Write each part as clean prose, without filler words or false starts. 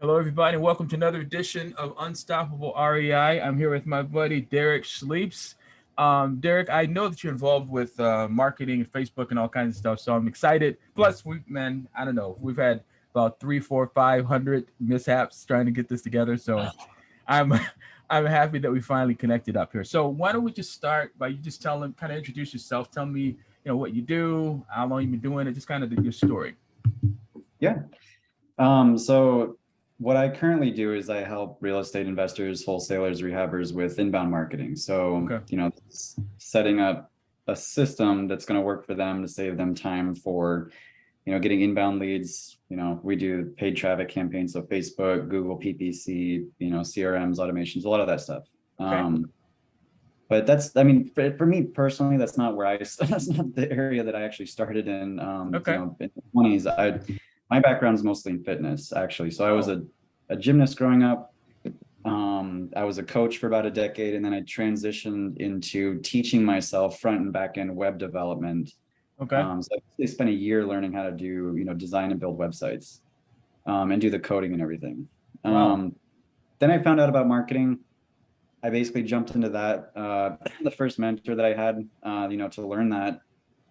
Hello, everybody, and welcome to another edition of Unstoppable REI. I'm here with my buddy Derek Schleeps. Derek, I know that you're involved with marketing and Facebook and all kinds of stuff, so I'm excited. Plus, I don't know, we've had about three, four, 500 mishaps trying to get this together, so I'm I'm happy that we finally connected up here. So why don't we just start by you just kind of introduce yourself, tell me what you do, how long you've been doing it, just kind of your story. Yeah. So what I currently do is I help real estate investors, wholesalers, rehabbers with inbound marketing. So, Okay. setting up a system that's going to work for them to save them time for, getting inbound leads. We do paid traffic campaigns, so Facebook, Google PPC, CRMs, automations, a lot of that stuff. Okay. But I mean, for me personally, that's not where that's not the area that I actually started in. Okay. In the 20s, my background is mostly in fitness, actually. So I was Oh. a gymnast growing up. I was a coach for about a decade, and then I transitioned into teaching myself front and back end web development. Okay. So I spent a year learning how to do, design and build websites, and do the coding and everything. Wow. Then I found out about marketing. I basically jumped into that. The first mentor that I had, to learn that,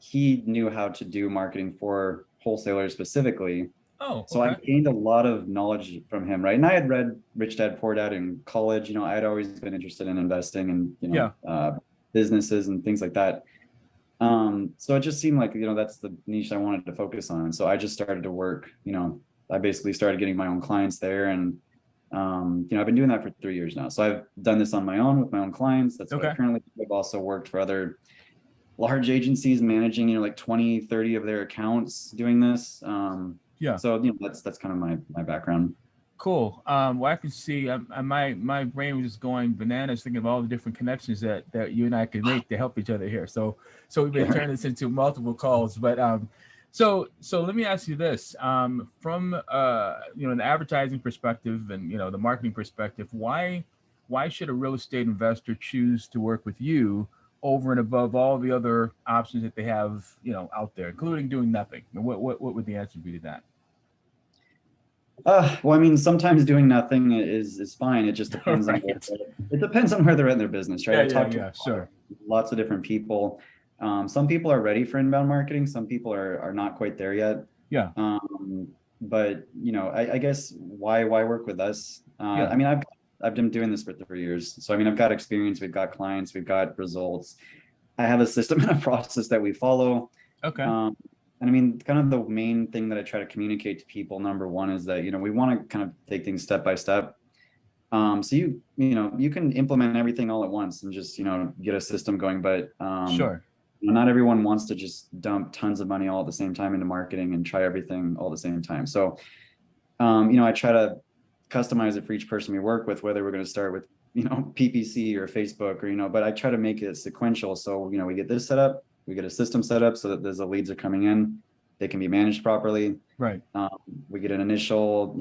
he knew how to do marketing for wholesalers specifically. Oh, So I okay. gained a lot of knowledge from him, right? And I had read Rich Dad Poor Dad in college. I had always been interested in investing and, Yeah. businesses and things like that. So it just seemed like, that's the niche I wanted to focus on. So I just started to work, I basically started getting my own clients there. And, I've been doing that for 3 years now. So I've done this on my own with my own clients. That's what I Okay. currently do. I've also worked for other large agencies managing, like 20, 30 of their accounts doing this. Yeah. So, that's kind of my background. Cool. Well, I can see my brain was just going bananas thinking of all the different connections that you and I could make to help each other here. So we may Sure. turn this into multiple calls, but so let me ask you this: from an advertising perspective and the marketing perspective, why should a real estate investor choose to work with you over and above all the other options that they have out there, including doing nothing? What would the answer be to that? Well, I mean, sometimes doing nothing is fine. It just All depends on right. it depends on where they're at in their business, right? Yeah, I've yeah, talked to yeah. Sure. lots of different people. Some people are ready for inbound marketing. Some people are not quite there yet. Yeah, But I guess why work with us? yeah. I mean, I've been doing this for 3 years, so I mean, I've got experience. We've got clients. We've got results. I have a system and a process that we follow. Okay. Um, and I mean, kind of the main thing that I try to communicate to people, number one, is that, we want to kind of take things step by step. So you can implement everything all at once and just, get a system going, but Sure. not everyone wants to just dump tons of money all at the same time into marketing and try everything all at the same time. So, I try to customize it for each person we work with, whether we're going to start with, PPC or Facebook or, but I try to make it sequential. So, we get this set up, we get a system set up so that as the leads are coming in, they can be managed properly. Right. Um, we get an initial,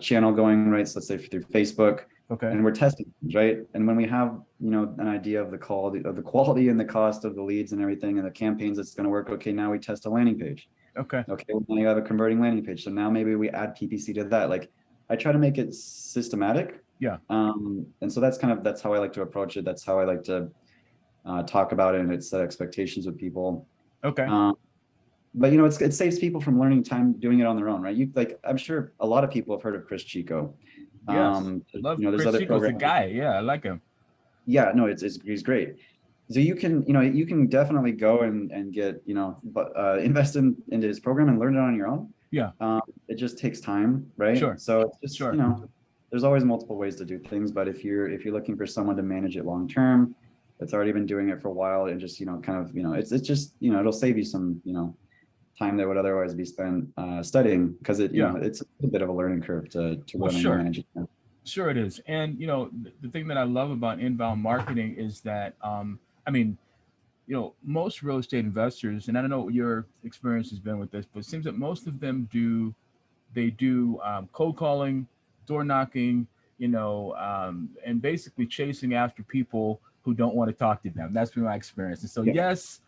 channel going, right? So let's say through Facebook, Okay. and we're testing things, right? And when we have, an idea of the quality and the cost of the leads and everything and the campaigns that's going to work. Okay, now we test a landing page. Okay. Okay, well, now you have a converting landing page. So now maybe we add PPC to that. Like I try to make it systematic. Yeah. And so that's how I like to approach it. That's how I like to talk about it, and it's set expectations with people. Okay. Um, but it saves people from learning time doing it on their own, right? I'm sure a lot of people have heard of Chris Chico. Yes. Love There's Chris other Chico's a programs. guy. Yeah, I like him. Yeah, no, he's great. So you can definitely go and get, but invest into his program and learn it on your own. Yeah. It just takes time, right? Sure. So it's just, Sure. there's always multiple ways to do things, but if you're looking for someone to manage it long term, that's already been doing it for a while, and just, kind of, it's just, it'll save you some, time that would otherwise be spent studying, because Yeah. it's a bit of a learning curve to Well, run and sure. manage it. Sure it is. And the thing that I love about inbound marketing is that I mean, most real estate investors, and I don't know what your experience has been with this, but it seems that most of them do cold calling, door knocking, and basically chasing after people who don't want to talk to them. That's been my experience. And so Yeah. yes,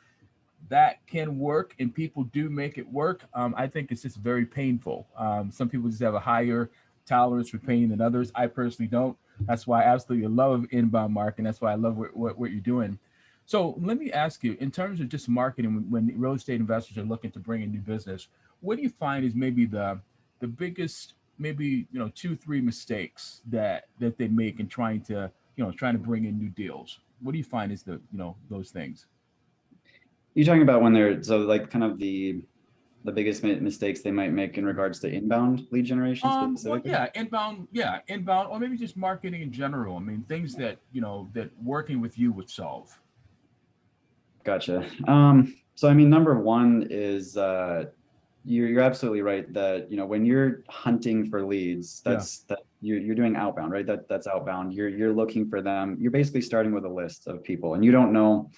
that can work and people do make it work. I think it's just very painful. Some people just have a higher tolerance for pain than others. I personally don't. That's why I absolutely love inbound marketing. That's why I love what you're doing. So let me ask you, in terms of just marketing, when real estate investors are looking to bring in new business, what do you find is maybe the biggest, maybe, you know, two, three mistakes that they make in trying to, you know, trying to bring in new deals? What do you find is the, you know, those things? You're talking about when they're so like kind of the biggest mistakes they might make in regards to inbound lead generation Well, specifically? yeah, inbound, or maybe just marketing in general. I mean, things that, you know, that working with you would solve. Gotcha. So I mean, number one is you're absolutely right that when you're hunting for leads, Yeah, that you're doing outbound, right? That's outbound. You're looking for them. You're basically starting with a list of people, and you don't know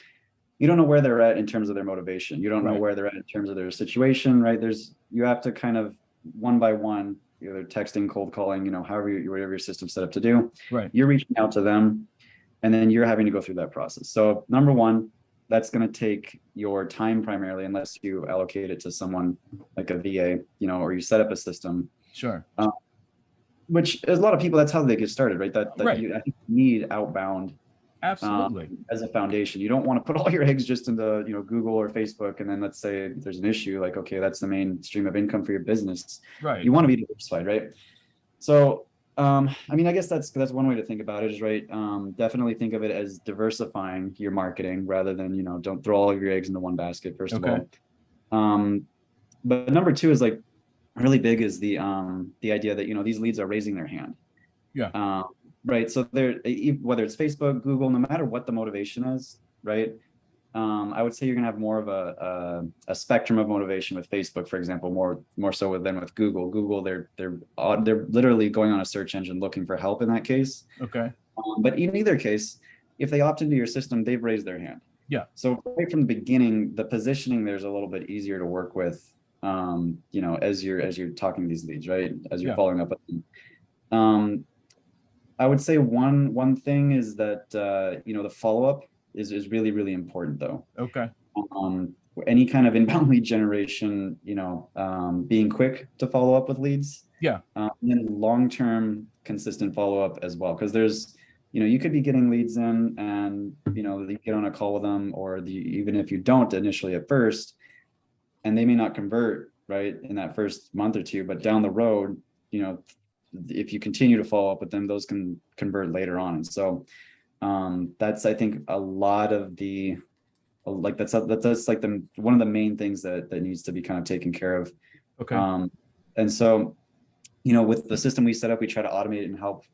where they're at in terms of their motivation. You don't know right, where they're at in terms of their situation, right? You have to kind of one by one, either texting, cold calling, however whatever your system's set up to do. right. You're reaching out to them, and then you're having to go through that process. So number one, that's going to take your time primarily, unless you allocate it to someone like a VA, or you set up a system. Sure. Uh, which is a lot of people. That's how they get started, right? Right. I think you need outbound Absolutely. as a foundation. You don't want to put all your eggs just into Google or Facebook, and then let's say there's an issue, like, okay, that's the main stream of income for your business. Right. You want to be diversified, right? So I mean, I guess that's one way to think about it, is right. Definitely think of it as diversifying your marketing rather than, don't throw all of your eggs into one basket, first of Okay. all. But number two is like really big, is the idea that these leads are raising their hand. Yeah. Right. So whether it's Facebook, Google, no matter what the motivation is, right? I would say you're gonna have more of a spectrum of motivation with Facebook, for example, more so than with Google. Google, they're literally going on a search engine looking for help in that case. Okay. But in either case, if they opt into your system, they've raised their hand. Yeah. So right from the beginning, the positioning there's a little bit easier to work with. As you're talking these leads, right? As you're Yeah. following up with them. I would say one thing is that the follow-up is really, really important, though. Okay. Um, any kind of inbound lead generation, being quick to follow up with leads, Yeah. and then long-term consistent follow-up as well. Because you could be getting leads in, and you get on a call with them, or even if you don't initially at first, and they may not convert right in that first month or two, but down the road, if you continue to follow up with them, those can convert later on. And so that's, I think, a lot of the, like, that's like one of the main things that needs to be kind of taken care of. Okay. And so, with the system we set up, we try to automate it and help,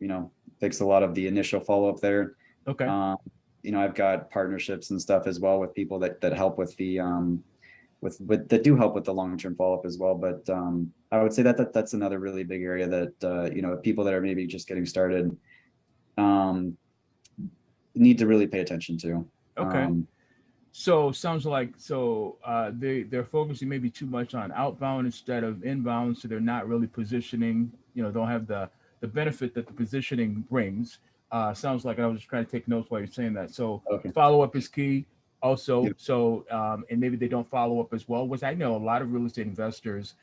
fix a lot of the initial follow-up there. Okay. I've got partnerships and stuff as well with people that help with the that do help with the long-term follow-up as well. But I would say that's another really big area that people that are maybe just getting started need to really pay attention to. Okay. So sounds like they're focusing maybe too much on outbound instead of inbound, so they're not really positioning. Don't have the benefit that the positioning brings. Sounds like I was just trying to take notes while you're saying that. So Okay. follow up is key. Also, Yep. so and maybe they don't follow up as well, which I know a lot of real estate investors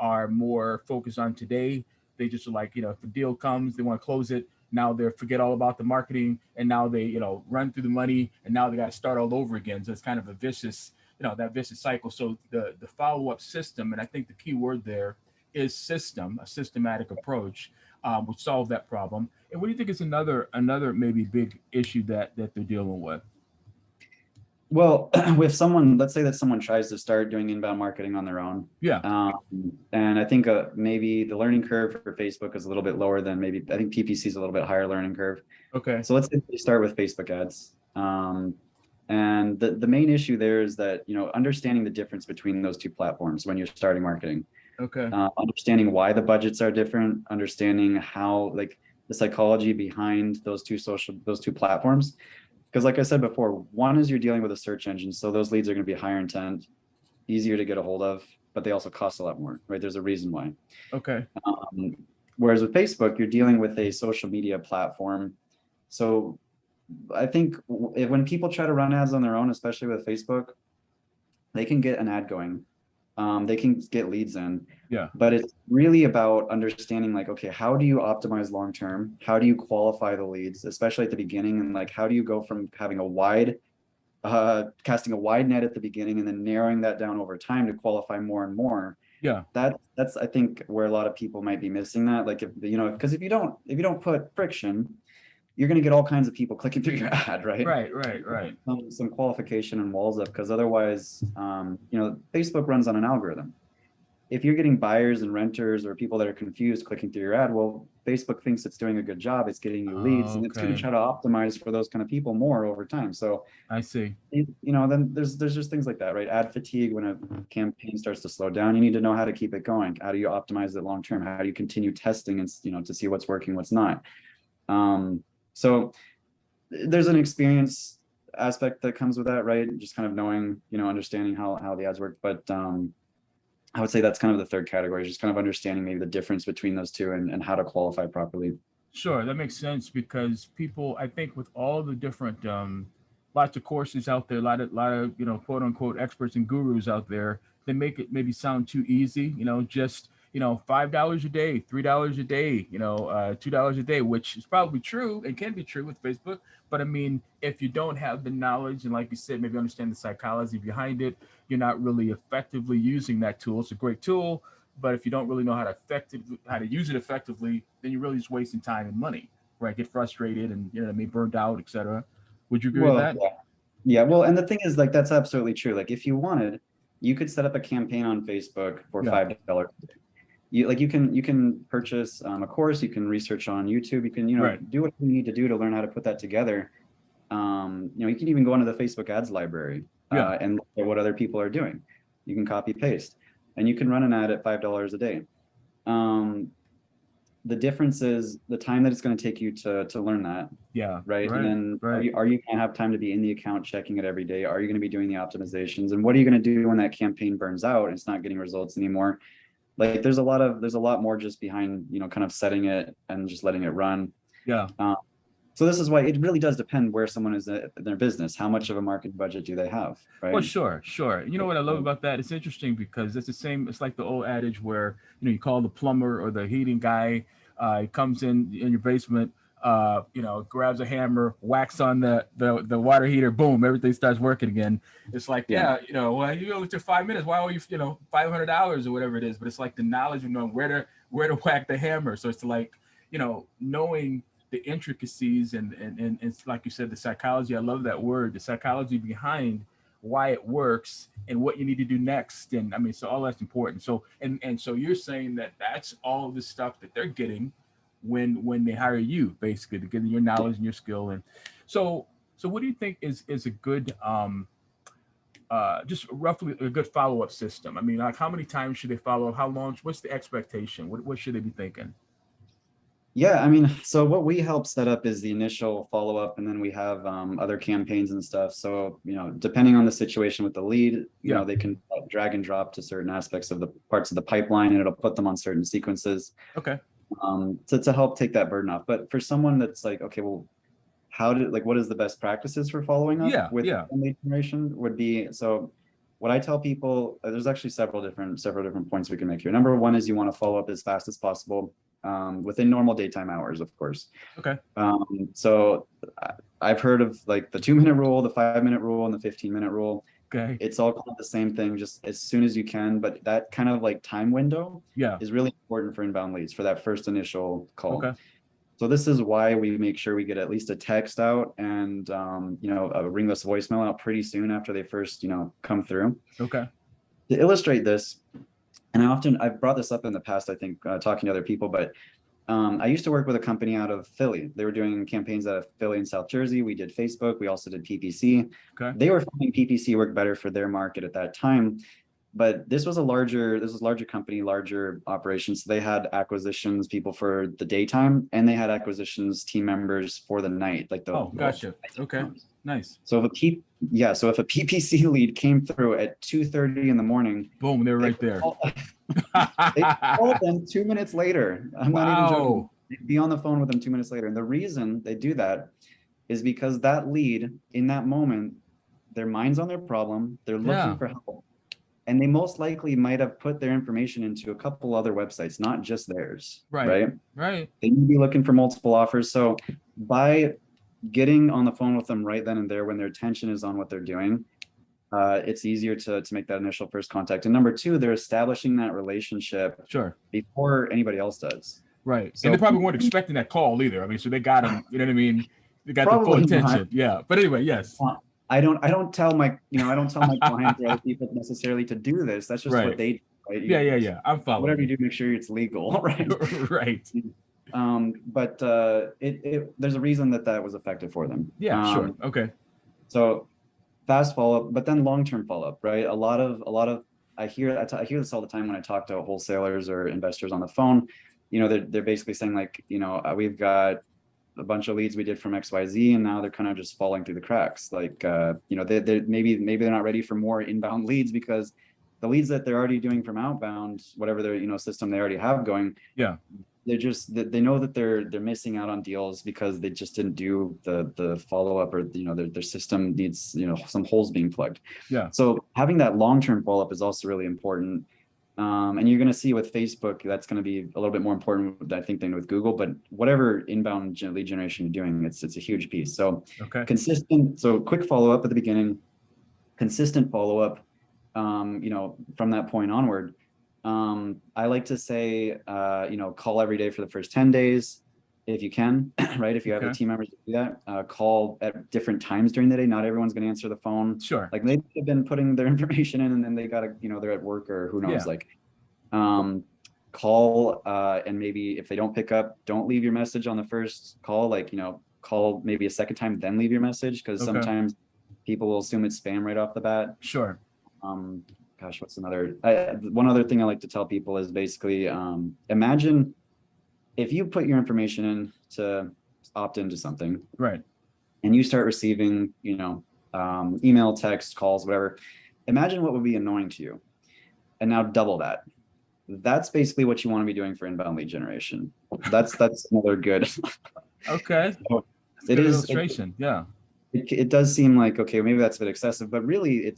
are more focused on today. They just are like, if a deal comes, they want to close it. Now they forget all about the marketing, and now they, run through the money, and now they got to start all over again. So it's kind of a vicious, that vicious cycle. So the follow up system, and I think the key word there is system, a systematic approach, would solve that problem. And what do you think is another maybe big issue that they're dealing with? Well, with let's say that someone tries to start doing inbound marketing on their own. Yeah. And I think maybe the learning curve for Facebook is a little bit lower than I think PPC is a little bit higher learning curve. Okay. So let's say you start with Facebook ads. And the main issue there is that, understanding the difference between those two platforms when you're starting marketing. Okay. Understanding why the budgets are different, understanding how, like, the psychology behind those two platforms. Because like I said before, one is you're dealing with a search engine, so those leads are going to be higher intent, easier to get a hold of, but they also cost a lot more, right? There's a reason why. Okay. Whereas with Facebook, you're dealing with a social media platform. So I think when people try to run ads on their own, especially with Facebook, they can get an ad going. They can get leads in, Yeah. but it's really about understanding like, okay, how do you optimize long term? How do you qualify the leads, especially at the beginning? And like, how do you go from having a wide, casting a wide net at the beginning and then narrowing that down over time to qualify more and more? Yeah. That's I think where a lot of people might be missing that. Like if you know, because if you don't put friction, you're going to get all kinds of people clicking through your ad, right? Right. Right. Right. Some qualification and walls up, because otherwise, you know, Facebook runs on an algorithm. If you're getting buyers and renters or people that are confused clicking through your ad, well, Facebook thinks it's doing a good job. It's getting you leads, and it's going to Okay. try to optimize for those kind of people more over time. So, I see. you know, then there's just things like that, right? Ad fatigue, when a campaign starts to slow down, you need to know how to keep it going. How do you optimize it long term? How do you continue testing and, you know, to see what's working, what's not? So there's an experience aspect that comes with that, right? Just kind of knowing, you know, understanding how the ads work. But I would say that's kind of the third category, just kind of understanding maybe the difference between those two, and how to qualify properly. Sure, that makes sense because people, I think, with all the different, lots of courses out there, a lot of, quote unquote experts and gurus out there, they make it maybe sound too easy. Just $5 a day, $3 a day, $2 a day, which is probably true and can be true with Facebook. But I mean, if you don't have the knowledge and, like you said, maybe understand the psychology behind it, you're not really effectively using that tool. It's a great tool, but if you don't really know how to use it effectively, then you're really just wasting time and money, right? Get frustrated and what I mean, burned out, etc. Would you agree with Well, that? yeah. Yeah, well, and the thing is, like, that's absolutely true. Like, if you wanted, you could set up a campaign on Facebook for Yeah. $5. You can purchase a course, you can research on YouTube, you can, Right. do what you need to do to learn how to put that together. You can even go into the Facebook ads library, Yeah. and look at what other people are doing. You can copy paste, and you can run an ad at $5 a day. Um, the difference is the time that it's going to take you to learn that, Yeah. right? And Right. then Right. are you going to have time to be in the account checking it every day? Are you going to be doing the optimizations? And what are you going to do when that campaign burns out and it's not getting results anymore? Like there's a lot more just behind, kind of setting it and just letting it run. Yeah. So this is why it really does depend where someone is in their business. How much of a market budget do they have, Well, right? sure, sure. You know what I love about that? It's interesting because it's the same. It's like the old adage where you call the plumber or the heating guy. He comes in your basement. Grabs a hammer, whacks on the water heater. Boom, everything starts working again. It's like, Yeah. yeah, well, you only took 5 minutes. Why owe you, $500 or whatever it is? But it's like the knowledge of knowing where to whack the hammer. So it's like, knowing the intricacies and it's like you said, the psychology. I love that word, the psychology behind why it works and what you need to do next. And I mean, so all that's important. So and so you're saying that that's all the stuff that they're getting when they hire you, basically, to get your knowledge and your skill. And so what do you think is a good just roughly a good follow-up system? I mean, like how many times should they follow up? How long? What's the expectation? What should they be thinking? Yeah, I mean, so what we help set up is the initial follow-up, and then we have other campaigns and stuff. So, depending on the situation with the lead, Yeah. they can drag and drop to certain aspects of the parts of the pipeline, and it'll put them on certain sequences Okay. to help take that burden off. But for someone that's like, okay, well, what is the best practices for following up Yeah. with Yeah. lead generation would be, so what I tell people, there's actually several different points we can make here. Number one is you want to follow up as fast as possible, within normal daytime hours, of course. Okay. So I've heard of like the 2-minute rule, the 5-minute rule, and the 15-minute rule. Okay. It's all kind of the same thing, just as soon as you can. But that kind of like time window Yeah. is really important for inbound leads for that first initial call. Okay. So this is why we make sure we get at least a text out and a ringless voicemail out pretty soon after they first come through. Okay. To illustrate this, and I've brought this up in the past, I think, talking to other people, but I used to work with a company out of Philly. They were doing campaigns out of Philly and South Jersey. We did Facebook. We also did PPC. Okay. They were finding PPC work better for their market at that time. But this was larger company, larger operations. So they had acquisitions people for the daytime, and they had acquisitions team members for the night, like Gotcha. Okay. Nice. So if a PPC lead came through at 2:30 in the morning, Boom, they're right there. they called them 2 minutes later. I'm not even joking. They'd be on the phone with them 2 minutes later. And the reason they do that is because that lead in that moment their mind's on their problem, they're looking Yeah. for help, and they most likely might have put their information into a couple other websites, not just theirs, Right. right? Right. They may be looking for multiple offers. So by getting on the phone with them right then and there when their attention is on what they're doing, it's easier to make that initial first contact. And number two, they're establishing that relationship Sure. before anybody else does. Right. And So they probably weren't expecting that call either. I mean, so they got them, you know what I mean? They got the full probably not. attention. Yeah. But anyway, yes. I don't tell my, I don't tell my clients or other people necessarily to do this. That's just what Right. they do, right? Yeah, yeah, yeah. I'm following. Whatever you do, make sure it's legal, right? Right. But there's a reason that was effective for them. Yeah, sure. Okay. So fast follow-up, but then long-term follow-up, right? A lot of I hear this all the time when I talk to wholesalers or investors on the phone. They're basically saying like, we've got a bunch of leads we did from XYZ, and now they're kind of just falling through the cracks. Like, they maybe they're not ready for more inbound leads because the leads that they're already doing from outbound, whatever their system they already have going, Yeah. they know that they're missing out on deals because they just didn't do the follow-up, or their system needs some holes being plugged. Yeah. So having that long-term follow-up is also really important. And you're going to see with Facebook, that's going to be a little bit more important, I think, than with Google. But whatever inbound lead generation you're doing, it's a huge piece. So Okay. so quick follow-up at the beginning, consistent follow-up, from that point onward. I like to say, call every day for the first 10 days, if you can, right? If you have the team members to do that, call at different times during the day. Not everyone's going to answer the phone. Sure. Like they've been putting their information in and then they got to, they're at work or who knows, call, and maybe if they don't pick up, don't leave your message on the first call, call maybe a second time, then leave your message. Cause sometimes people will assume it's spam right off the bat. Sure. Gosh, what's one other thing I like to tell people is basically, imagine if you put your information in to opt into something, right, and you start receiving, email, text, calls, whatever, imagine what would be annoying to you. And now double that. That's basically what you want to be doing for inbound lead generation. That's another good. Okay. So it is illustration. It does seem like, okay, maybe that's a bit excessive, but really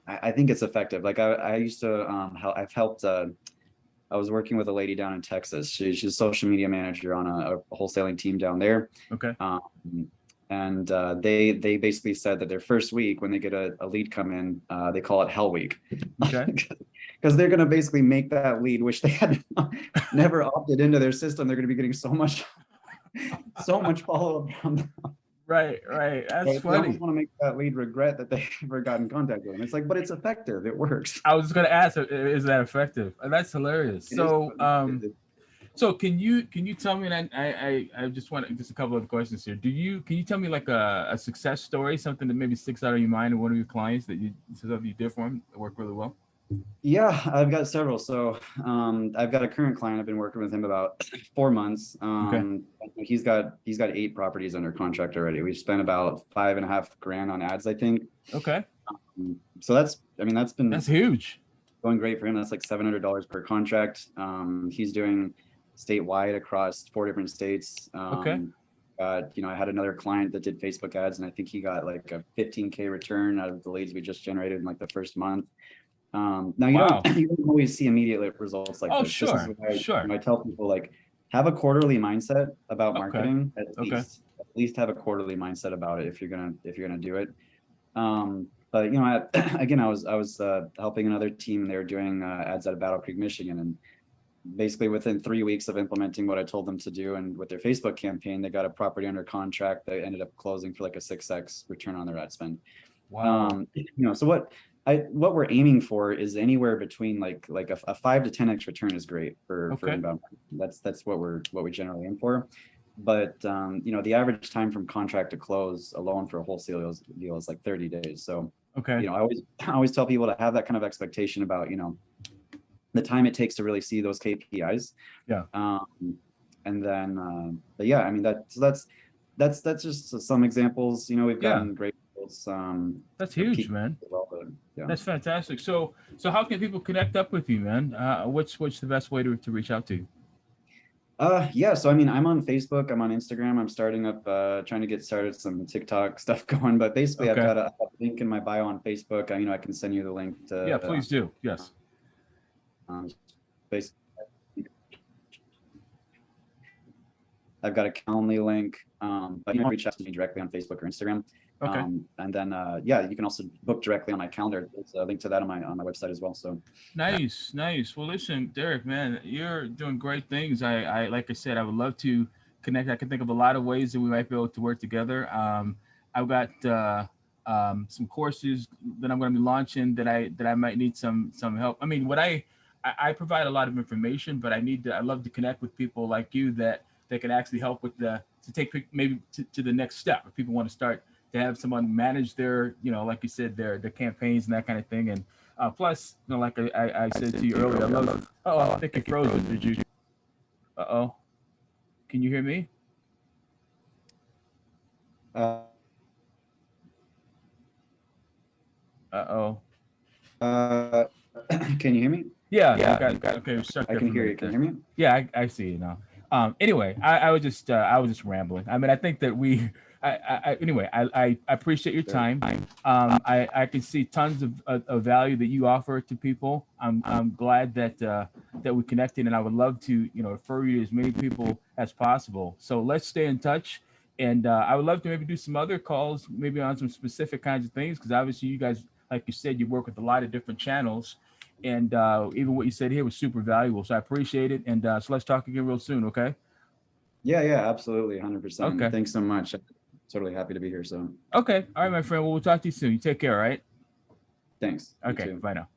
I think it's effective. Like I used to, I've helped, I was working with a lady down in Texas. She's a social media manager on a wholesaling team down there. Okay. And they basically said that their first week, when they get a lead come in, they call it Hell Week. Okay. Because they're going to basically make that lead, which they had never opted into their system. They're going to be getting so much follow-up from them. Right. That's funny. They almost want to make that lead regret that they ever got in contact with them. It's like, but it's effective. It works. I was just going to ask, is that effective? That's hilarious. So can you tell me, and I just want a couple of questions here. Can you tell me like a success story, something that maybe sticks out of your mind of one of your clients that you did for them that worked really well? Yeah, I've got several. So I've got a current client. I've been working with him about 4 months. He's got 8 properties under contract already. We've spent about $5,500 on ads, I think. Okay. So that's huge. Going great for him. That's like $700 per contract. He's doing statewide across 4 different states. Okay. I had another client that did Facebook ads, and I think he got like a $15,000 return out of the leads we just generated in like the first month. Now you don't always see immediate results like this. Sure. This is why I tell people, like, have a quarterly mindset about marketing. At least have a quarterly mindset about it if you're gonna do it. But I was helping another team. They were doing ads out of Battle Creek, Michigan, and basically within 3 weeks of implementing what I told them to do, and with their Facebook campaign, they got a property under contract. They ended up closing for like a 6x return on their ad spend. Wow. So what we're aiming for is anywhere between like a 5 to 10x return is great for inbound. That's what we generally aim for. But the average time from contract to close alone for a wholesale deal is like 30 days. So I always tell people to have that kind of expectation about the time it takes to really see those KPIs. Yeah. And then but yeah, I mean that's just some examples. We've gotten great results. That's huge, man. That's fantastic. So how can people connect up with you, man? What's the best way to reach out to you? Yeah, so I mean, I'm on Facebook, I'm on Instagram, I'm starting up, trying to get started some TikTok stuff going, but basically Okay. I've got a link in my bio on Facebook. You know, I can send you the link Yeah, to, please do. Yes. um, basically, I've got a Calendly link, but you can reach out to me directly on Facebook or Instagram. Okay. And then, yeah, you can also book directly on my calendar. There's a link to that on my website as well. So Nice, nice. Well, listen, Derek, man, you're doing great things. Like I said, I would love to connect. I can think of a lot of ways that we might be able to work together. I've got some courses that I'm going to be launching that I might need some help. I mean, I provide a lot of information, but I love to connect with people like you that can actually help with to take maybe to the next step. If people want to start to have someone manage their, like you said, their campaigns and that kind of thing. And plus, like I said to you earlier, I love. Oh, I think you froze. Did you? Uh-oh. Can you hear me? uh, Uh-oh. uh, can you hear me? Yeah, I got okay. It was stuck I there for can a hear you. minute Can you there. hear me? Yeah, I see you now. Anyway, I was just rambling. I mean, I think that anyway, I appreciate your Sure. time. I can see tons of value that you offer to people. I'm glad that we connected, and I would love to refer you to as many people as possible. So let's stay in touch, and I would love to maybe do some other calls, maybe on some specific kinds of things, because obviously you guys, like you said, you work with a lot of different channels, and even what you said here was super valuable. So I appreciate it. And so let's talk again real soon. Okay. Yeah, yeah, absolutely. 100%. Okay. Thanks so much. I'm totally happy to be here. So Okay. All right, my friend. Well, we'll talk to you soon. You take care. All right. thanks. You Okay. too. Bye now.